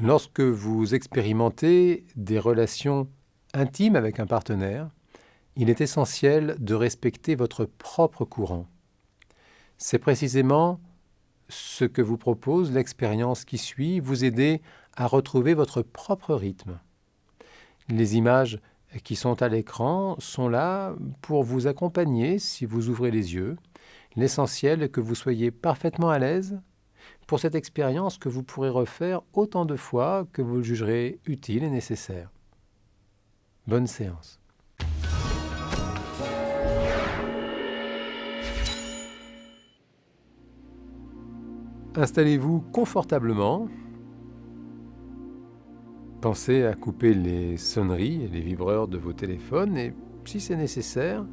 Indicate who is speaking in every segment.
Speaker 1: Lorsque vous expérimentez des relations intimes avec un partenaire, il est essentiel de respecter votre propre courant. C'est précisément ce que vous propose l'expérience qui suit, vous aider à retrouver votre propre rythme. Les images qui sont à l'écran sont là pour vous accompagner si vous ouvrez les yeux. L'essentiel est que vous soyez parfaitement à l'aise pour cette expérience que vous pourrez refaire autant de fois que vous le jugerez utile et nécessaire. Bonne séance. Installez-vous confortablement. Pensez à couper les sonneries et les vibreurs de vos téléphones et, si c'est nécessaire,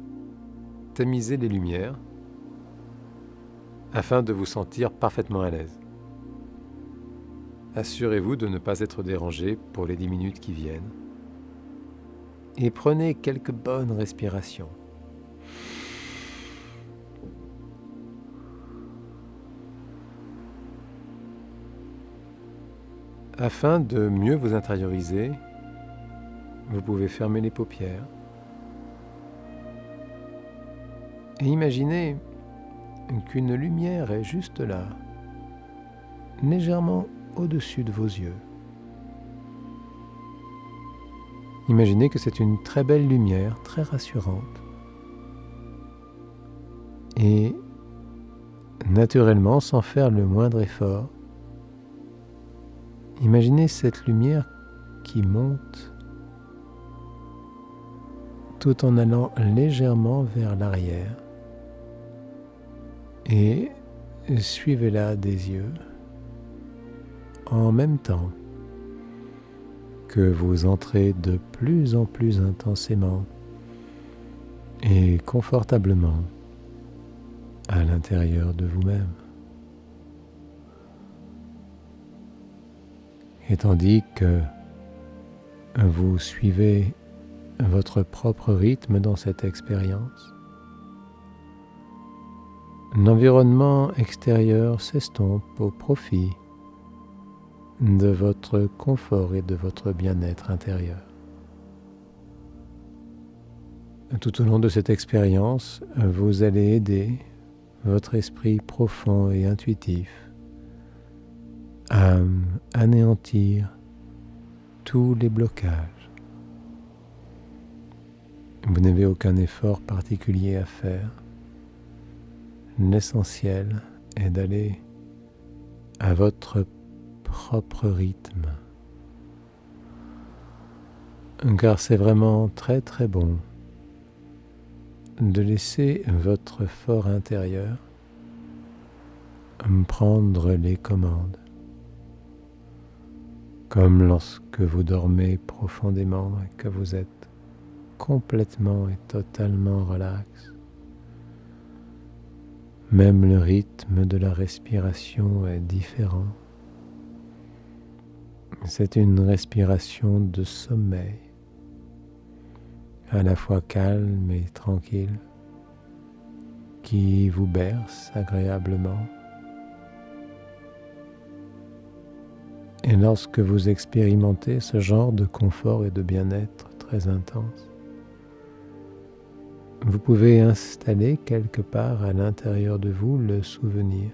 Speaker 1: tamisez les lumières afin de vous sentir parfaitement à l'aise. Assurez-vous de ne pas être dérangé pour les 10 minutes qui viennent et prenez quelques bonnes respirations. Afin de mieux vous intérioriser, vous pouvez fermer les paupières et imaginez qu'une lumière est juste là, légèrement au-dessus de vos yeux. Imaginez que c'est une très belle lumière, très rassurante. Et naturellement, sans faire le moindre effort, imaginez cette lumière qui monte tout en allant légèrement vers l'arrière et suivez-la des yeux en même temps que vous entrez de plus en plus intensément et confortablement à l'intérieur de vous-même. Et tandis que vous suivez votre propre rythme dans cette expérience, l'environnement extérieur s'estompe au profit de votre confort et de votre bien-être intérieur. Tout au long de cette expérience, vous allez aider votre esprit profond et intuitif à anéantir tous les blocages. Vous n'avez aucun effort particulier à faire. L'essentiel est d'aller à votre propre rythme. Car c'est vraiment très très bon de laisser votre fort intérieur prendre les commandes. Comme lorsque vous dormez profondément et que vous êtes complètement et totalement relax. Même le rythme de la respiration est différent. C'est une respiration de sommeil, à la fois calme et tranquille, qui vous berce agréablement. Et lorsque vous expérimentez ce genre de confort et de bien-être très intense, vous pouvez installer quelque part à l'intérieur de vous le souvenir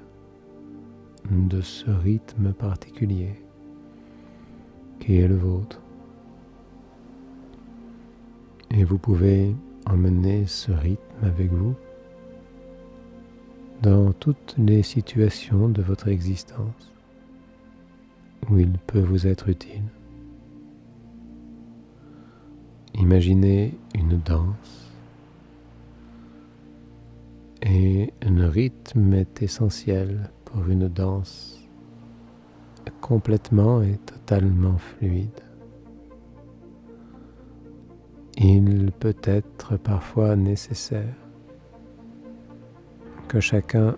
Speaker 1: de ce rythme particulier qui est le vôtre. Et vous pouvez emmener ce rythme avec vous dans toutes les situations de votre existence où il peut vous être utile. Imaginez une danse et le rythme est essentiel pour une danse complètement et totalement fluide. Il peut être parfois nécessaire que chacun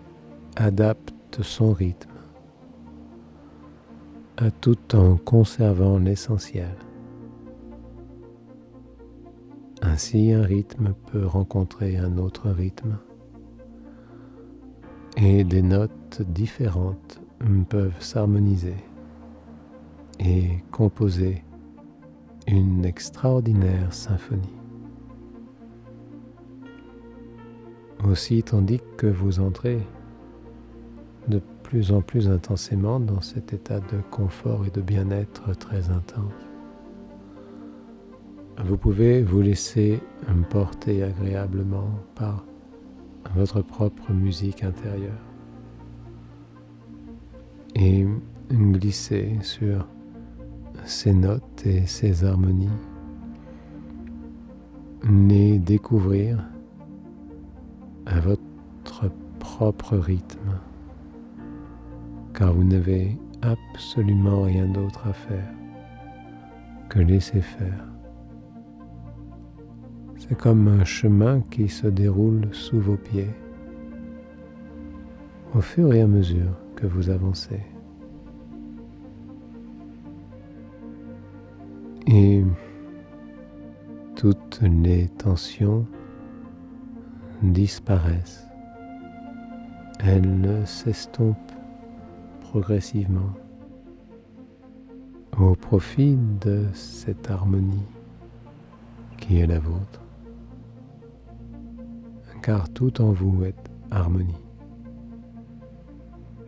Speaker 1: adapte son rythme, tout en conservant l'essentiel. Ainsi, un rythme peut rencontrer un autre rythme et des notes différentes peuvent s'harmoniser et composer une extraordinaire symphonie. Aussi, tandis que vous entrez de plus en plus intensément dans cet état de confort et de bien-être très intense, vous pouvez vous laisser porter agréablement par votre propre musique intérieure et glisser sur ces notes et ces harmonies, les découvrir à votre propre rythme, car vous n'avez absolument rien d'autre à faire que laisser faire. C'est comme un chemin qui se déroule sous vos pieds au fur et à mesure que vous avancez. Et toutes les tensions disparaissent. Elles s'estompent progressivement au profit de cette harmonie qui est la vôtre, car tout en vous est harmonie.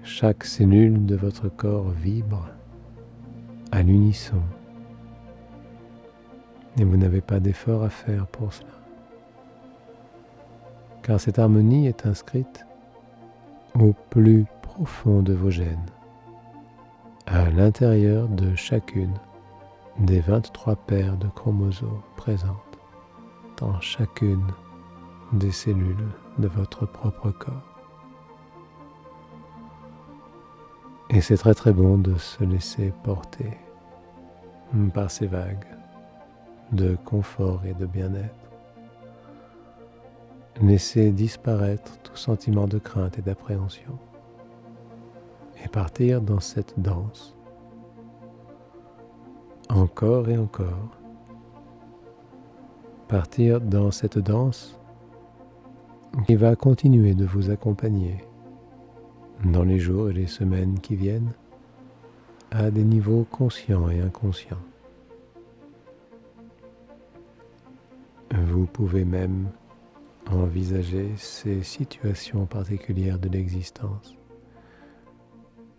Speaker 1: Chaque cellule de votre corps vibre à l'unisson et vous n'avez pas d'effort à faire pour cela, car cette harmonie est inscrite au plus profond de vos gènes, à l'intérieur de chacune des 23 paires de chromosomes présentes dans chacune des cellules de votre propre corps. Et c'est très très bon de se laisser porter par ces vagues de confort et de bien-être. Laissez disparaître tout sentiment de crainte et d'appréhension et partir dans cette danse encore et encore. Partir dans cette danse qui va continuer de vous accompagner dans les jours et les semaines qui viennent à des niveaux conscients et inconscients. Vous pouvez même envisager ces situations particulières de l'existence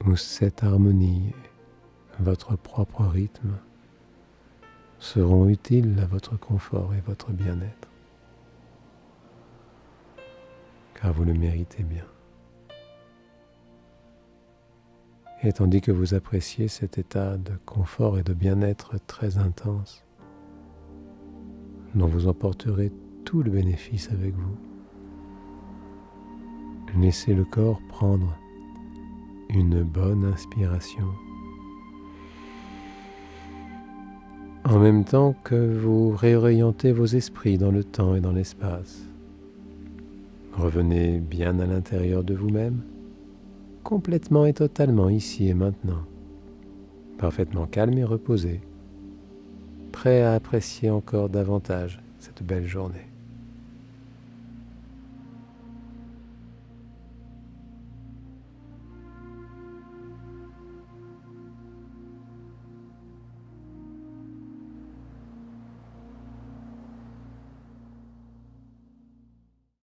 Speaker 1: où cette harmonie et votre propre rythme seront utiles à votre confort et votre bien-être, car vous le méritez bien. Et tandis que vous appréciez cet état de confort et de bien-être très intense, dont vous emporterez tout le bénéfice avec vous, laissez le corps prendre une bonne inspiration, en même temps que vous réorientez vos esprits dans le temps et dans l'espace. Revenez bien à l'intérieur de vous-même, complètement et totalement ici et maintenant, parfaitement calme et reposé, prêt à apprécier encore davantage cette belle journée.